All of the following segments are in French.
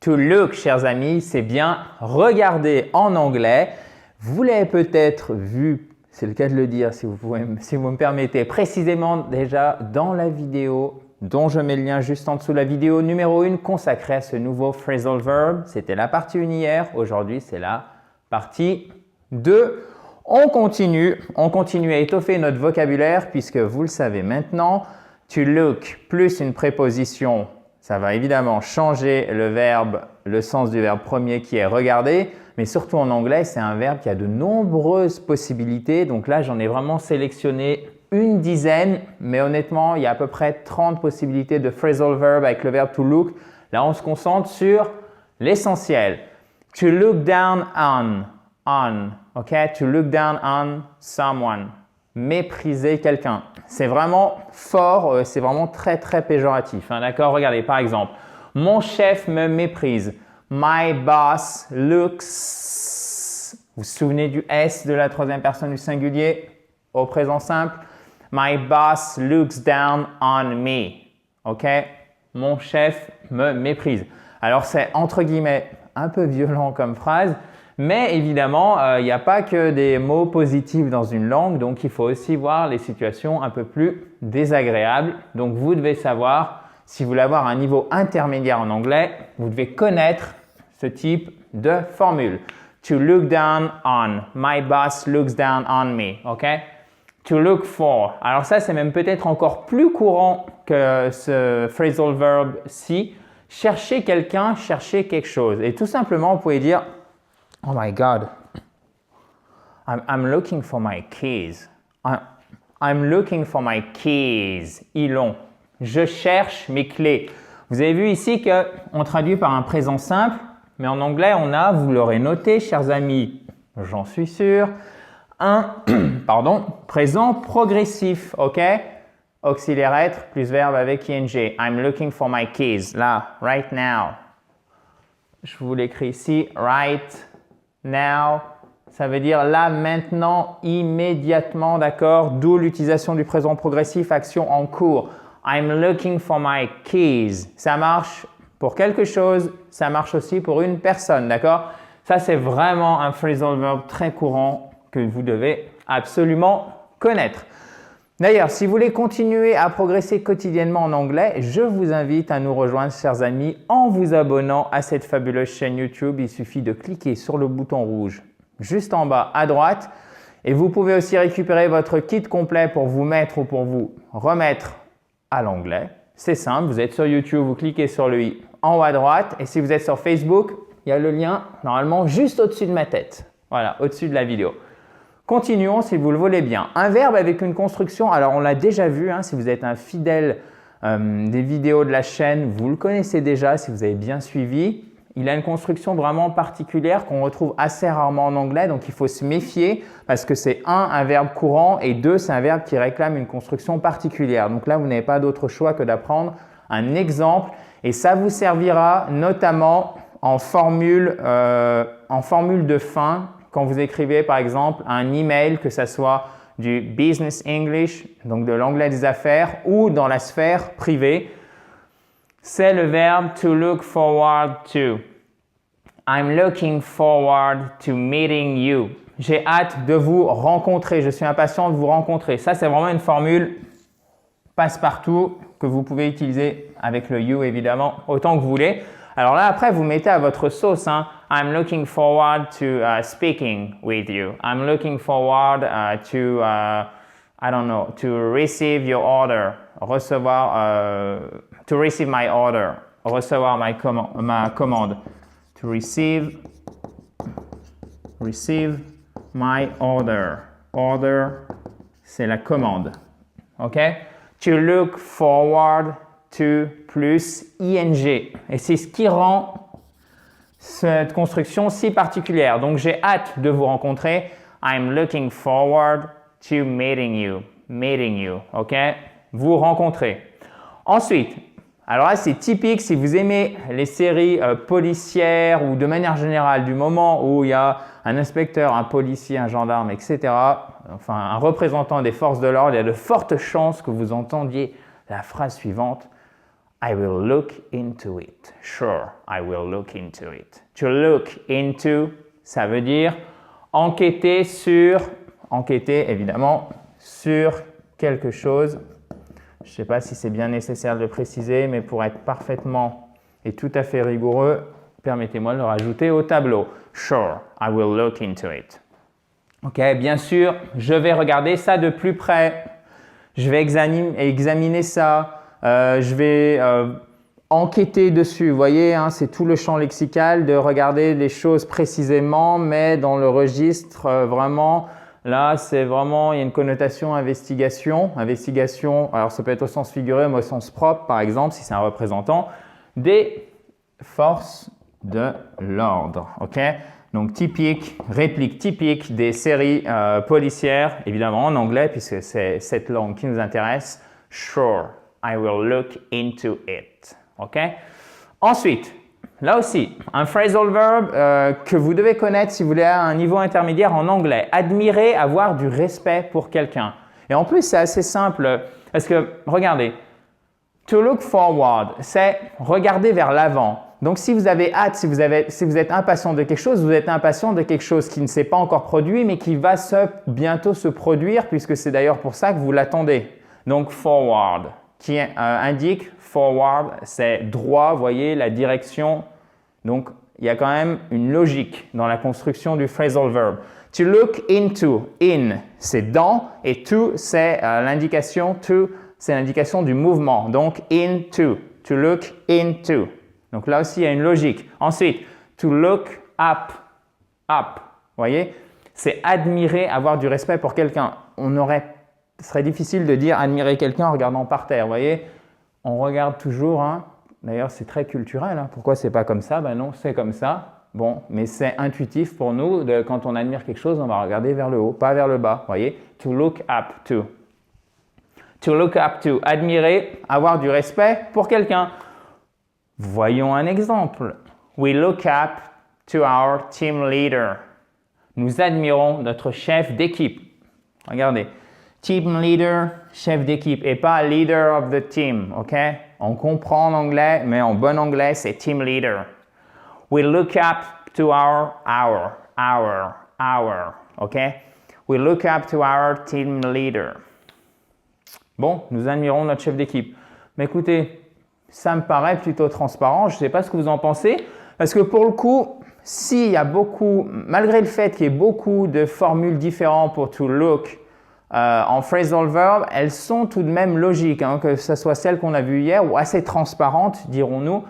To look, chers amis, c'est bien regarder en anglais. Vous l'avez peut-être vu, c'est le cas de le dire si vous me permettez, précisément déjà dans la vidéo dont je mets le lien juste en dessous, la vidéo numéro 1 consacrée à ce nouveau phrasal verb. C'était la partie 1 hier, aujourd'hui c'est la partie 2. On continue à étoffer notre vocabulaire puisque vous le savez maintenant, to look plus une préposition, ça va évidemment changer le sens du verbe premier qui est regarder, mais surtout en anglais, c'est un verbe qui a de nombreuses possibilités. Donc là, j'en ai vraiment sélectionné une dizaine, mais honnêtement, il y a à peu près 30 possibilités de phrasal verb avec le verbe to look. Là, on se concentre sur l'essentiel. To look down on, ok? To look down on someone. Mépriser quelqu'un. C'est vraiment fort, c'est vraiment très péjoratif, hein, d'accord? Regardez, par exemple, mon chef me méprise. My boss looks… Vous vous souvenez du S de la troisième personne du singulier au présent simple? My boss looks down on me. Ok? Mon chef me méprise. Alors, c'est entre guillemets un peu violent comme phrase, mais évidemment, il n'y a pas que des mots positifs dans une langue, donc il faut aussi voir les situations un peu plus désagréables. Donc, vous devez savoir, si vous voulez avoir un niveau intermédiaire en anglais, vous devez connaître ce type de formule. To look down on. My boss looks down on me. Ok? To look for. Alors ça, c'est même peut-être encore plus courant que ce phrasal verb-ci. Chercher quelqu'un, chercher quelque chose. Et tout simplement, vous pouvez dire « Oh my God, I'm looking for my keys. I'm looking for my keys. » Ils l'ont. Je cherche mes clés. Vous avez vu ici qu'on traduit par un présent simple, mais en anglais, on a, vous l'aurez noté, chers amis, j'en suis sûr, un présent progressif, ok? Auxiliaire être plus verbe avec ing. I'm looking for my keys. Là, right now. Je vous l'écris ici, right now. Ça veut dire là, maintenant, immédiatement, d'accord? D'où l'utilisation du présent progressif, action en cours. I'm looking for my keys. Ça marche pour quelque chose, ça marche aussi pour une personne, d'accord? Ça, c'est vraiment un phrasal verb très courant que vous devez absolument connaître. D'ailleurs, si vous voulez continuer à progresser quotidiennement en anglais, je vous invite à nous rejoindre, chers amis, en vous abonnant à cette fabuleuse chaîne YouTube. Il suffit de cliquer sur le bouton rouge juste en bas à droite et vous pouvez aussi récupérer votre kit complet pour vous mettre ou pour vous remettre à l'anglais. C'est simple, vous êtes sur YouTube, vous cliquez sur le i en haut à droite et si vous êtes sur Facebook, il y a le lien normalement juste au-dessus de ma tête. Voilà, au-dessus de la vidéo. Continuons si vous le voulez bien. Un verbe avec une construction, alors on l'a déjà vu, hein, si vous êtes un fidèle des vidéos de la chaîne, vous le connaissez déjà si vous avez bien suivi. Il a une construction vraiment particulière qu'on retrouve assez rarement en anglais, donc il faut se méfier parce que c'est un verbe courant et deux, c'est un verbe qui réclame une construction particulière. Donc là, vous n'avez pas d'autre choix que d'apprendre un exemple et ça vous servira notamment en formule de fin quand vous écrivez par exemple un email, que ce soit du business English, donc de l'anglais des affaires ou dans la sphère privée. C'est le verbe to look forward to. I'm looking forward to meeting you. J'ai hâte de vous rencontrer. Je suis impatient de vous rencontrer. Ça, c'est vraiment une formule passe-partout que vous pouvez utiliser avec le you, évidemment, autant que vous voulez. Alors là, après, vous mettez à votre sauce. Hein. I'm looking forward to speaking with you. I'm looking forward to, I don't know, to receive your order. To receive my order. Recevoir ma commande. To receive my order. Order, c'est la commande. OK? To look forward to plus ing. Et c'est ce qui rend cette construction si particulière. Donc, j'ai hâte de vous rencontrer. I'm looking forward to meeting you. Meeting you. OK? Vous rencontrer. Ensuite, alors là, c'est typique si vous aimez les séries policières ou de manière générale, du moment où il y a un inspecteur, un policier, un gendarme, etc., enfin un représentant des forces de l'ordre, il y a de fortes chances que vous entendiez la phrase suivante. I will look into it. Sure, I will look into it. To look into, ça veut dire enquêter évidemment sur quelque chose. Je ne sais pas si c'est bien nécessaire de le préciser, mais pour être parfaitement et tout à fait rigoureux, permettez-moi de le rajouter au tableau. Sure, I will look into it. Ok, bien sûr, je vais regarder ça de plus près. Je vais examiner ça. Je vais enquêter dessus. Vous voyez, hein, c'est tout le champ lexical de regarder les choses précisément, mais dans le registre vraiment. Là, c'est vraiment, il y a une connotation investigation. Investigation, alors ça peut être au sens figuré, mais au sens propre, par exemple, si c'est un représentant des forces de l'ordre. Ok? Donc, typique, réplique typique des séries policières, évidemment en anglais, puisque c'est cette langue qui nous intéresse. Sure, I will look into it. Ok? Ensuite, là aussi, un phrasal verb que vous devez connaître si vous voulez à un niveau intermédiaire en anglais. Admirer, avoir du respect pour quelqu'un. Et en plus, c'est assez simple parce que, regardez, to look forward, c'est regarder vers l'avant. Donc, si vous avez hâte, si vous êtes impatient de quelque chose, vous êtes impatient de quelque chose qui ne s'est pas encore produit, mais qui va bientôt se produire, puisque c'est d'ailleurs pour ça que vous l'attendez. Donc, forward, qui indique forward, c'est droit, vous voyez, la direction. Donc, il y a quand même une logique dans la construction du phrasal verb. To look into, in, c'est dans, et to, c'est l'indication, c'est l'indication du mouvement. Donc, into, to look into. Donc là aussi, il y a une logique. Ensuite, to look up, up. Vous voyez, c'est admirer, avoir du respect pour quelqu'un. Ce serait difficile de dire admirer quelqu'un en regardant par terre. Vous voyez, on regarde toujours. Hein. D'ailleurs, c'est très culturel. Hein. Pourquoi c'est pas comme ça? Ben non, c'est comme ça. Bon, mais c'est intuitif pour nous. Quand on admire quelque chose, on va regarder vers le haut, pas vers le bas. Vous voyez, to look up to. To look up to, admirer, avoir du respect pour quelqu'un. Voyons un exemple. We look up to our team leader. Nous admirons notre chef d'équipe. Regardez. Team leader, chef d'équipe et pas leader of the team. Ok? On comprend en anglais, mais en bon anglais, c'est team leader. We look up to our. Ok? We look up to our team leader. Bon, nous admirons notre chef d'équipe. Mais écoutez, ça me paraît plutôt transparent. Je ne sais pas ce que vous en pensez. Parce que pour le coup, s'il y a malgré le fait qu'il y ait beaucoup de formules différentes pour to look en phrasal verb, elles sont tout de même logiques, hein, que ce soit celles qu'on a vues hier ou assez transparentes, dirons-nous,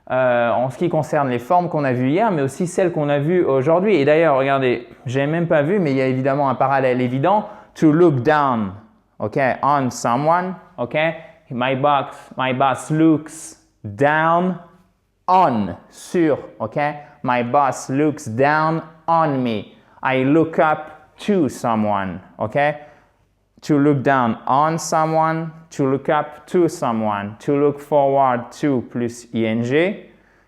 en ce qui concerne les formes qu'on a vues hier, mais aussi celles qu'on a vues aujourd'hui. Et d'ailleurs, regardez, je n'ai même pas vu, mais il y a évidemment un parallèle évident. To look down, ok, on someone, ok. My boss looks down on, sur, ok? My boss looks down on me. I look up to someone, ok? To look down on someone, to look up to someone, to look forward to plus ing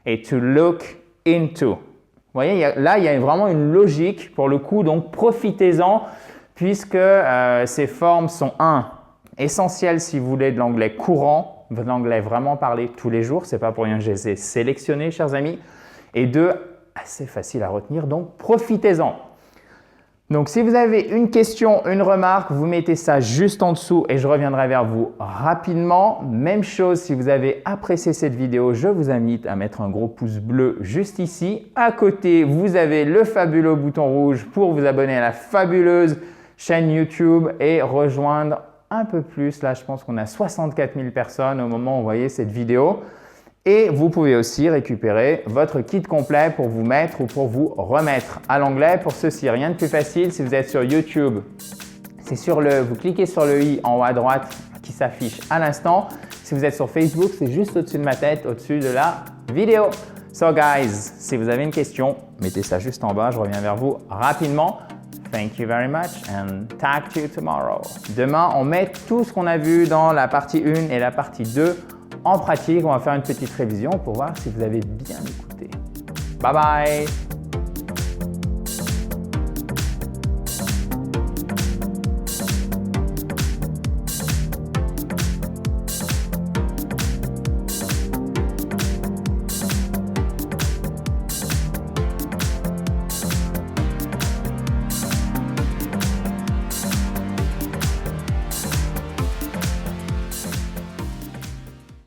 et to look into. Vous voyez, là, il y a vraiment une logique pour le coup, donc profitez-en puisque ces formes sont essentielles si vous voulez de l'anglais courant, de l'anglais vraiment parlé tous les jours. Ce n'est pas pour rien que je les ai sélectionnés, chers amis. Et deux, assez facile à retenir, donc profitez-en. Donc, si vous avez une question, une remarque, vous mettez ça juste en dessous et je reviendrai vers vous rapidement. Même chose, si vous avez apprécié cette vidéo, je vous invite à mettre un gros pouce bleu juste ici. À côté, vous avez le fabuleux bouton rouge pour vous abonner à la fabuleuse chaîne YouTube et rejoindre un peu plus. Là, je pense qu'on a 64 000 personnes au moment où vous voyez cette vidéo. Et vous pouvez aussi récupérer votre kit complet pour vous mettre ou pour vous remettre à l'anglais. Pour ceci, rien de plus facile. Si vous êtes sur YouTube, vous cliquez sur le i en haut à droite qui s'affiche à l'instant. Si vous êtes sur Facebook, c'est juste au-dessus de ma tête, au-dessus de la vidéo. So guys, si vous avez une question, mettez ça juste en bas. Je reviens vers vous rapidement. Thank you very much and talk to you tomorrow. Demain, on met tout ce qu'on a vu dans la partie 1 et la partie 2 en pratique. On va faire une petite révision pour voir si vous avez bien écouté. Bye bye!